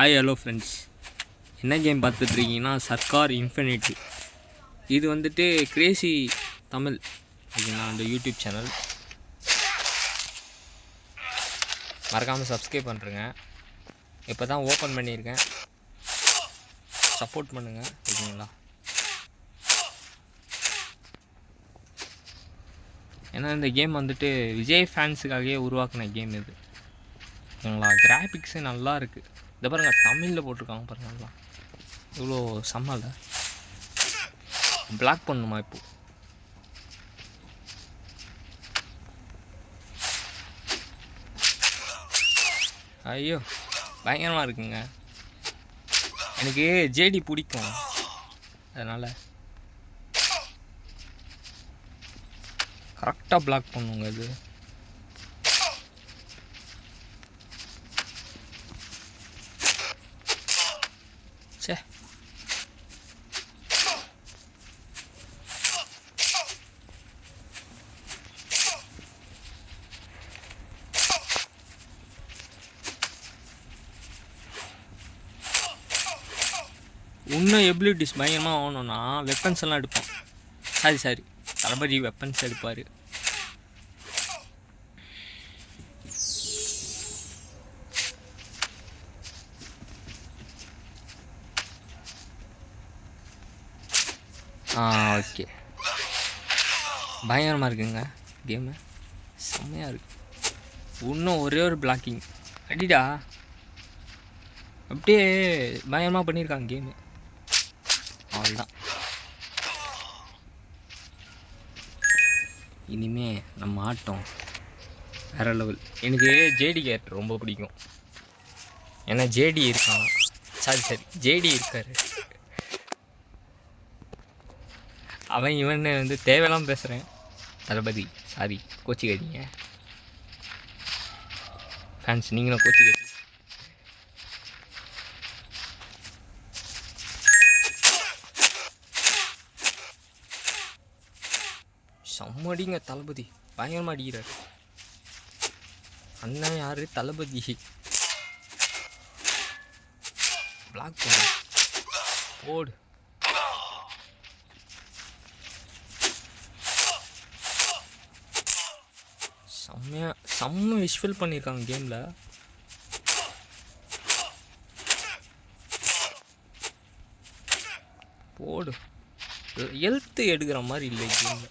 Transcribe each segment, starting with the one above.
Hi hello friends, என்ன game பார்த்துட்ருக்கீங்கன்னா Sarkar infinity. இது வந்துட்டு கிரேசி தமிழ் ஓகேங்களா, அந்த யூடியூப் சேனல். மறக்காமல் சப்ஸ்கிரைப் பண்ணுறேங்க. இப்போ தான் ஓப்பன் பண்ணியிருக்கேன், சப்போர்ட் பண்ணுங்கள் ஓகேங்களா. ஏன்னா இந்த கேம் வந்துட்டு விஜய் ஃபேன்ஸுக்காகவே உருவாக்கின கேம் இது ஓகேங்களா. கிராஃபிக்ஸு நல்லா இருக்குது. இதை பாருங்கள், தமிழில் போட்டிருக்காங்க பாருங்கள், நல்லா இவ்வளோ செம்மல. பிளாக் பண்ணுமா இப்போது? ஐயோ பயங்கரமாக இருக்குங்க. எனக்கு ஜேடி பிடிக்கும், அதனால் கரெக்டாக பிளாக் பண்ணுங்க. இது சே இன்னும் எபிலிட்டிஸ் பயங்கரமாக ஆகணும்னா வெப்பன்ஸ் எல்லாம் எடுப்போம். சாரி தளபதி வெப்பன்ஸ் எடுப்பார். ஓகே, பயங்கரமாக இருக்குங்க கேமு, செம்மையாக இருக்கு. இன்னும் ஒரே ஒரு பிளாக்கிங் அடிடா, அப்படியே பயங்கரமாக பண்ணியிருக்காங்க கேமு. அவ்வளோதான், இனிமே நம்ம ஆட்டம் வேறு லெவல். எனக்கு ஜேடி கேரக்டர் ரொம்ப பிடிக்கும், ஏன்னா ஜேடி இருக்கான். சரி ஜேடி இருக்கார். அவன் இவன் வந்து தேவையெல்லாம் பேசுகிறேன். தளபதி சாரி, கோச்சிக்காதீங்க ஃபேன்ஸ், நீங்களும் கோச்சிக்காதீங்க. செம்மடிங்க, தளபதி பயங்கரமாக அடிக்கிறார். அண்ணன் யார்? தளபதி. பிளாக் பண்ண போடு. செம்ம விஷுவல் பண்ணியிருக்காங்க கேமில். போடு, ஹெல்த்து எடுக்கிற மாதிரி இல்லை கேமில்.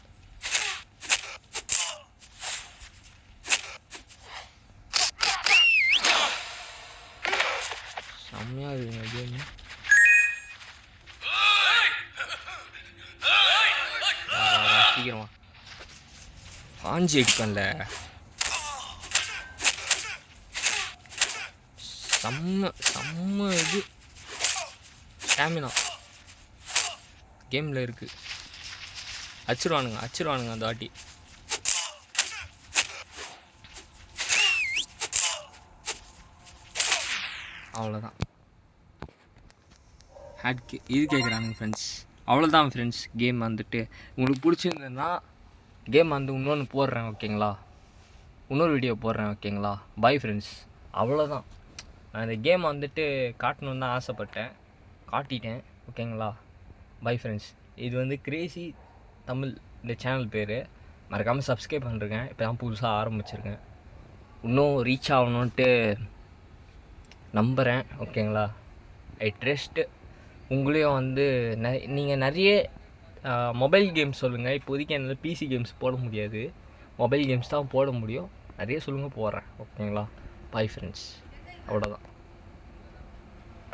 செம்மையாக இருக்குங்க கேமு. சீக்கிரமா காஞ்சி எடுக்கல. செம்ம இது ஸ்டாமினா கேமில் இருக்குது. அச்சிருவானுங்க அந்த வாட்டி. அவ்வளோதான், இது கேட்குறானுங்க ஃப்ரெண்ட்ஸ். அவ்வளோதான் ஃப்ரெண்ட்ஸ், கேம் வந்துட்டு உங்களுக்கு பிடிச்சிருந்ததுன்னா கேம் வந்து இன்னொன்று போடுறேன் ஓகேங்களா, இன்னொரு வீடியோ போடுறேன் ஓகேங்களா. பாய் ஃப்ரெண்ட்ஸ், அவ்வளோதான். நான் இந்த கேம் வந்துட்டு காட்டணுன்னு தான் ஆசைப்பட்டேன், காட்டிட்டேன் ஓகேங்களா. Bye friends. இது வந்து கிரேசி தமிழ் இந்த சேனல் பேர். மறக்காமல் சப்ஸ்கிரைப் பண்ணுறேங்க. இப்போ தான் புதுசாக ஆரம்பிச்சிருக்கேன், இன்னும் ரீச் ஆகணுன்ட்டு நம்புகிறேன் ஓகேங்களா. ஐ ட்ரஸ்ட்டு உங்களையும் வந்து நீங்கள் நிறைய மொபைல் கேம்ஸ் சொல்லுங்கள். இப்போதைக்கு என்னால் பிசி கேம்ஸ் போட முடியாது, மொபைல் கேம்ஸ் தான் போட முடியும். நிறைய சொல்லுங்கள், போடுறேன் ஓகேங்களா. பாய் ஃப்ரெண்ட்ஸ், அவ்வளோதான்.